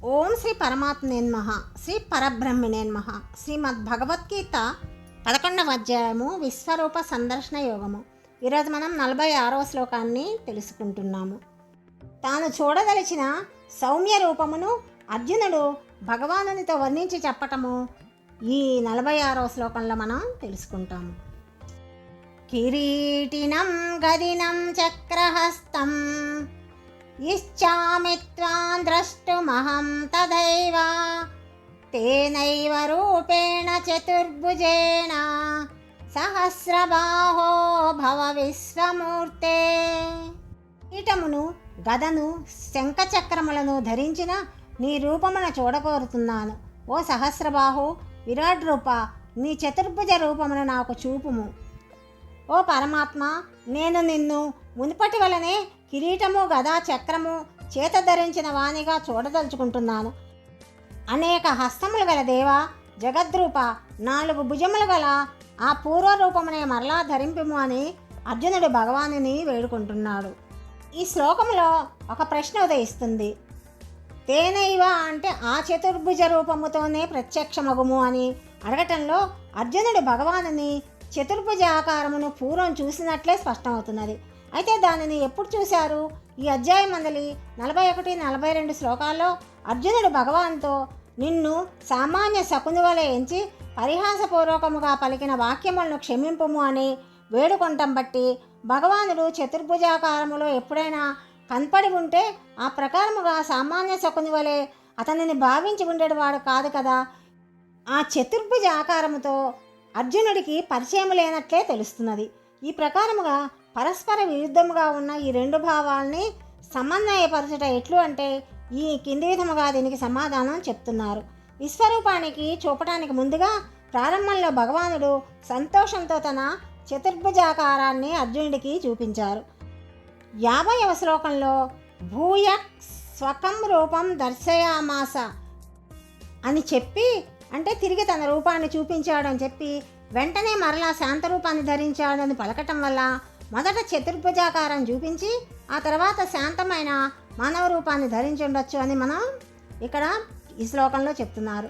ఓం శ్రీ పరమాత్మనేన్మః శ్రీ పరబ్రహ్మణేన్మః. శ్రీమద్ భగవద్గీత 11వ అధ్యాయము విశ్వరూప సందర్శన యోగము. ఈరోజు మనం 46వ శ్లోకాన్ని తెలుసుకుంటున్నాము. తాను చూడదలిచిన సౌమ్య రూపమును అర్జునుడు భగవానునితో వర్ణించి చెప్పటము ఈ 46వ శ్లోకంలో మనం తెలుసుకుంటాము. కిరీటినం గదినం చక్రహస్తం ఇచ్చామి త్వాం ద్రష్టుమహం తథైవ తేనైవ రూపేణ చతుర్భుజేన సహస్రబాహో భవ విశ్వమూర్తే. కీటమును గదను శంఖచక్రములను ధరించిన నీ రూపమును చూడకోరుతున్నాను. ఓ సహస్రబాహు, విరాట్ రూప, నీ చతుర్భుజ రూపమును నాకు చూపుము. ఓ పరమాత్మ, నేను నిన్ను మునుపటి వలనే కిరీటము గదా చక్రము చేత ధరించిన వాణిగా చూడదలుచుకుంటున్నాను. అనేక హస్తములు గల దేవా, జగద్రూప, 4 భుజములు గల ఆ పూర్వరూపమునే మరలా ధరింపుము అని అర్జునుడు భగవానుని వేడుకుంటున్నాడు. ఈ శ్లోకంలో ఒక ప్రశ్న ఉదయిస్తుంది. తేనైవ అంటే ఆ చతుర్భుజ రూపముతోనే ప్రత్యక్షమగుము అని అడగటంలో అర్జునుడు భగవానుని చతుర్భుజ ఆకారమును పూర్వం చూసినట్లే స్పష్టమవుతున్నది. అయితే దానిని ఎప్పుడు చూశారు? ఈ అధ్యాయం మందలి 41, 42 శ్లోకాల్లో అర్జునుడు భగవాన్తో నిన్ను సామాన్య శకుని వలె ఎంచి పరిహాసపూర్వకముగా పలికిన వాక్యములను క్షమింపుము అని వేడుకొంటం బట్టి భగవానుడు చతుర్భుజాకారములో ఎప్పుడైనా కనపడి ఉంటే ఆ ప్రకారముగా సామాన్య శకుని వలె అతనిని భావించి ఉండేవాడు కాదు కదా. ఆ చతుర్భుజ ఆకారముతో అర్జునుడికి పరిచయం లేనట్లే తెలుస్తున్నది. ఈ ప్రకారముగా పరస్పర విరుద్ధముగా ఉన్న ఈ 2 భావాల్ని సమన్వయపరచుట ఎట్లు అంటే ఈ కింది విధముగా దీనికి సమాధానం చెప్తున్నారు. విశ్వరూపానికి చూపటానికి ముందుగా ప్రారంభంలో భగవానుడు సంతోషంతో తన చతుర్భుజాకారాన్ని అర్జునుడికి చూపించారు. 50వ శ్లోకంలో భూయ స్వకం రూపం దర్శయామాస అని చెప్పి, అంటే తిరిగి తన రూపాన్ని చూపించాడని చెప్పి వెంటనే మరలా శాంతరూపాన్ని ధరించాడని పలకటం వల్ల మొదట చతుర్భుజాకారం చూపించి ఆ తర్వాత శాంతమైన మానవ రూపాన్ని ధరించి ఉండొచ్చు అని మనం ఇక్కడ ఈ శ్లోకంలో చెప్తున్నారు.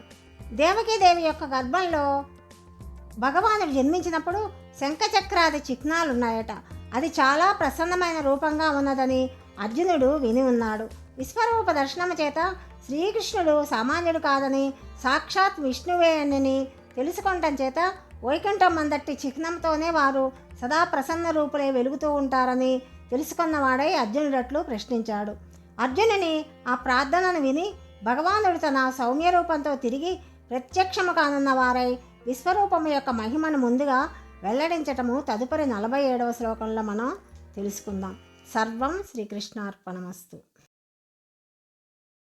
దేవకీదేవి యొక్క గర్భంలో భగవానుడు జన్మించినప్పుడు శంఖచక్రాది చిహ్నాలు ఉన్నాయట. అది చాలా ప్రసన్నమైన రూపంగా ఉన్నదని అర్జునుడు విని ఉన్నాడు. విశ్వరూప దర్శనము చేత శ్రీకృష్ణుడు సామాన్యుడు కాదని సాక్షాత్ విష్ణువే అని తెలుసుకొనటం చేత వైకుంఠం అందట్టి చిహ్నంతోనే వారు సదా ప్రసన్న రూపులే వెలుగుతూ ఉంటారని తెలుసుకున్నవాడై అర్జునుడట్లు ప్రశ్నించాడు. అర్జునుని ఆ ప్రార్థనను విని భగవానుడు తన సౌమ్య రూపంతో తిరిగి ప్రత్యక్షము కానున్న వారై విశ్వరూపము యొక్క మహిమను ముందుగా వెల్లడించటము తదుపరి 47వ శ్లోకంలో మనం తెలుసుకుందాం. సర్వం శ్రీకృష్ణార్పణమస్తు.